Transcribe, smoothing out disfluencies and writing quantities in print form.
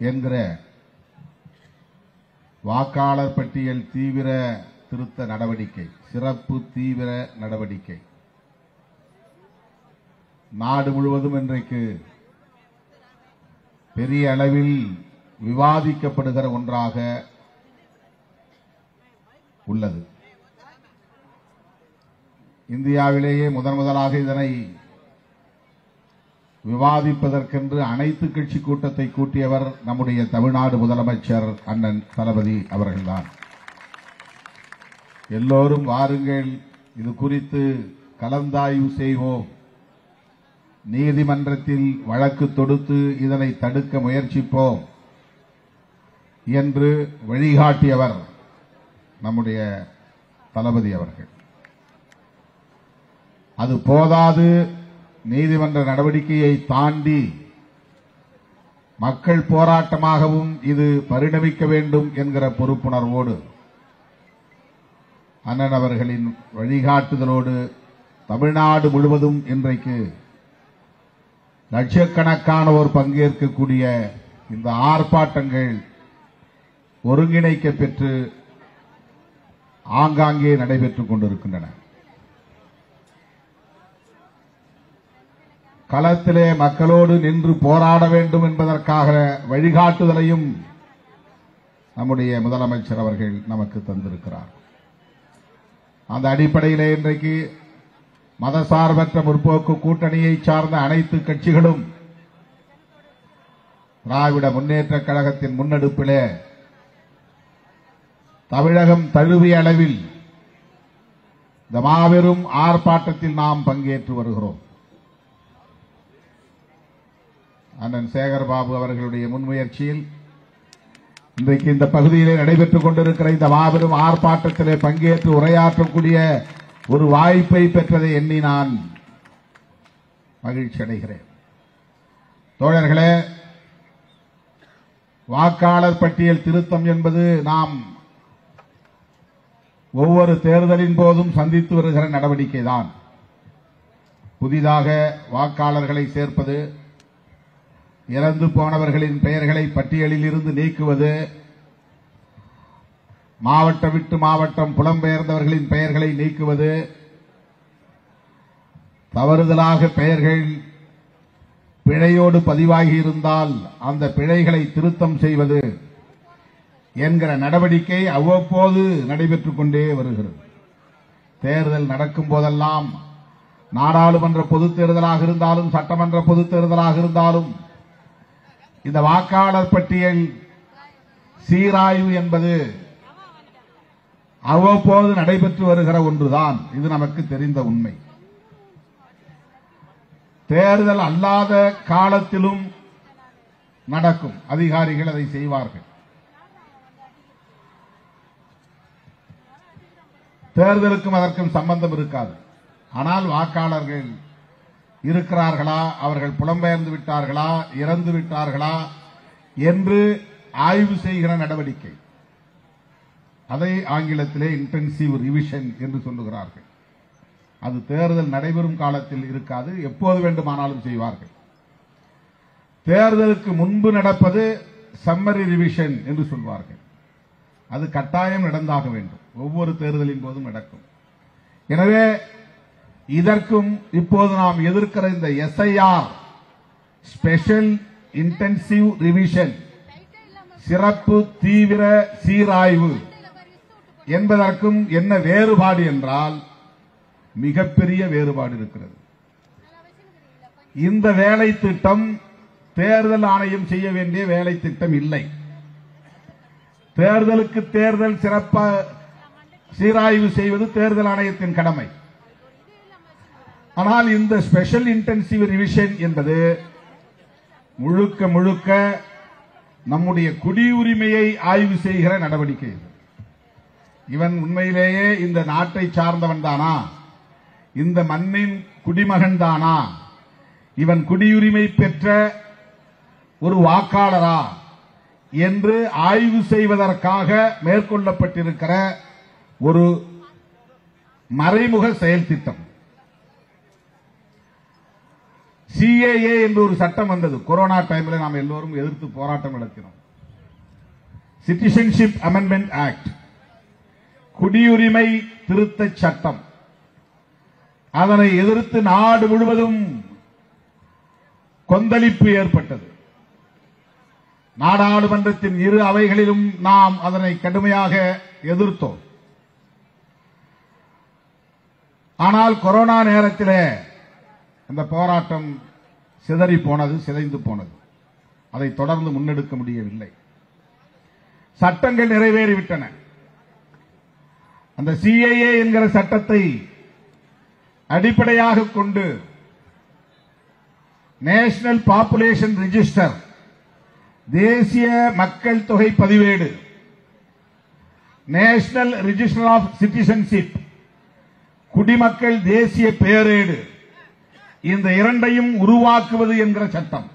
என்கிற வாக்காளர் பட்டியல் தீவிர திருத்த நடவடிக்கை, சிறப்பு தீவிர நடவடிக்கை நாடு முழுவதும் இன்றைக்கு பெரிய அளவில் விவாதிக்கப்படுகிற ஒன்றாக உள்ளது. இந்தியாவிலேயே முதலாக இதனை விவாதிப்பதற்கென்று அனைத்து கட்சி கூட்டத்தை கூட்டியவர் நம்முடைய தமிழ்நாடு முதலமைச்சர் அண்ணன் தளபதி அவர்கள்தான். எல்லோரும் வாருங்கள், இது குறித்து கலந்தாய்வு செய்வோம், நீதிமன்றத்தில் வழக்கு தொடுத்து இதனை தடுக்க முயற்சிப்போம் என்று வழிகாட்டியவர் நம்முடைய தளபதி அவர்கள். அது போதாது, நீதிமன்ற நடவடிக்கையை தாண்டி மக்கள் போராட்டமாகவும் இது பரிணமிக்க வேண்டும் என்கிற பொறுப்புணர்வோடு அண்ணன் அவர்களின் வழிகாட்டுதலோடு தமிழ்நாடு முழுவதும் இன்றைக்கு லட்சக்கணக்கானோர் பங்கேற்கக்கூடிய இந்த ஆர்ப்பாட்டங்கள் ஒருங்கிணைக்க பெற்று ஆங்காங்கே நடைபெற்றுக் கொண்டிருக்கின்றன. களத்திலே மக்களோடு நின்று போராட வேண்டும் என்பதற்காக வழிகாட்டுதலையும் நம்முடைய முதலமைச்சர் அவர்கள் நமக்கு தந்திருக்கிறார். அந்த அடிப்படையிலே இன்றைக்கு மதசார்பற்ற முற்போக்கு கூட்டணியை சார்ந்த அனைத்து கட்சிகளும் திராவிட முன்னேற்றக் கழகத்தின் முன்னெடுப்பிலே தமிழகம் தழுவிய அளவில் இந்த மாபெரும் ஆர்ப்பாட்டத்தில் நாம் பங்கேற்று வருகிறோம். அண்ணன் சேகர்பாபு அவர்களுடைய முன்முயற்சியில் இன்றைக்கு இந்த பகுதியிலே நடைபெற்றுக் கொண்டிருக்கிற இந்த மாபெரும் ஆர்ப்பாட்டத்திலே பங்கேற்று உரையாற்றக்கூடிய ஒரு வாய்ப்பை பெற்றதை எண்ணி நான் மகிழ்ச்சி அடைகிறேன். தோழர்களே, வாக்காளர் பட்டியல் திருத்தம் என்பது நாம் ஒவ்வொரு தேர்தலின் போதும் சந்தித்து வருகிற நடவடிக்கைதான். புதிதாக வாக்காளர்களை சேர்ப்பது, இறந்து போனவர்களின் பெயர்களை பட்டியலில் இருந்து நீக்குவது, மாவட்டம் விட்டு மாவட்டம் புலம்பெயர்ந்தவர்களின் பெயர்களை நீக்குவது, தவறுதலாக பெயர்கள் பிழையோடு பதிவாகி இருந்தால் அந்த பிழைகளை திருத்தம் செய்வது என்கிற நடவடிக்கை அவ்வப்போது நடைபெற்றுக் கொண்டே வருகிறது. தேர்தல் நடக்கும் போதெல்லாம், நாடாளுமன்ற பொதுத் தேர்தலாக இருந்தாலும் சட்டமன்ற பொதுத் தேர்தலாக இருந்தாலும், இந்த வாக்காளர் பட்டியல் சீராய்வு என்பது அவ்வப்போது நடைபெற்று வருகிற ஒன்றுதான். இது நமக்கு தெரிந்த உண்மை. தேர்தல் அல்லாத காலத்திலும் நடக்கும். அதிகாரிகள் அதை செய்வார்கள். தேர்தலுக்கும் அதற்கும் சம்பந்தம் இருக்காது. ஆனால் வாக்காளர்கள் இருக்கிறார்களா, அவர்கள் புலம்பெயர்ந்து விட்டார்களா, இறந்து விட்டார்களா என்று ஆய்வு செய்கிற நடவடிக்கை, அதை ஆங்கிலத்திலே இன்டென்சிவ் ரிவிஷன் என்று சொல்லுகிறார்கள். அது தேர்தல் நடைபெறும் காலத்தில் இருக்காது, எப்போது வேண்டுமானாலும் செய்வார்கள். தேர்தலுக்கு முன்பு நடப்பது சம்மரி ரிவிஷன் என்று சொல்வார்கள். அது கட்டாயம் நடந்தாக வேண்டும். ஒவ்வொரு தேர்தலின் போதும் நடக்கும். எனவே இதற்கும் இப்போது நாம் எதிர்க்கிற இந்த எஸ்ஐஆர், ஸ்பெஷல் இன்டென்சிவ் ரிவிஷன், சிறப்பு தீவிர சீராய்வு என்பதற்கும் என்ன வேறுபாடு என்றால், மிகப்பெரிய வேறுபாடு இருக்கிறது. இந்த வேலை திட்டம் தேர்தல் ஆணையம் செய்ய வேண்டிய வேலை திட்டம் இல்லை. தேர்தலுக்கு தேர்தல் சிறப்பாக சீராய்வு செய்வது தேர்தல் ஆணையத்தின் கடமை. ஆனால் இந்த ஸ்பெஷல் இன்டென்சிவ் ரிவிஷன் என்பது முழுக்க முழுக்க நம்முடைய குடியுரிமையை ஆய்வு செய்கிற நடவடிக்கை. இவன் உண்மையிலேயே இந்த நாட்டை சார்ந்தவன் தானா, இந்த மண்ணின் குடிமகன் தானா, இவன் குடியுரிமை பெற்ற ஒரு வாக்காளரா என்று ஆய்வு செய்வதற்காக மேற்கொள்ளப்பட்டிருக்கிற ஒரு மறைமுக செயல் திட்டம். CAA என்று ஒரு சட்டம் வந்தது. கொரோனா டைம்ல நாம் எல்லோரும் எதிர்த்து போராட்டம் நடத்தினோம். சிட்டிசன்ஷிப் அமெண்ட்மெண்ட் ஆக்ட், குடியுரிமை திருத்த சட்டம். அதனை எதிர்த்து நாடு முழுவதும் கொந்தளிப்பு ஏற்பட்டது. நாடாளுமன்றத்தின் இரு அவைகளிலும் நாம் அதனை கடுமையாக எதிர்த்தோம். ஆனால் கொரோனா நேரத்தில் அந்த போராட்டம் சிதறி போனது, சிதைந்து போனது. அதை தொடர்ந்து முன்னெடுக்க முடியவில்லை. சட்டங்கள் நிறைவேறிவிட்டன. அந்த CAA என்கிற சட்டத்தை அடிப்படையாக கொண்டு நேஷனல் பாப்புலேஷன் ரெஜிஸ்டர், தேசிய மக்கள் தொகை பதிவேடு, நேஷனல் ரெஜிஸ்டர் ஆஃப் சிட்டிசன்ஷிப், குடிமக்கள் தேசிய பேரேடு, இந்த இரண்டையும் உருவாக்குவது என்கிற சட்டம்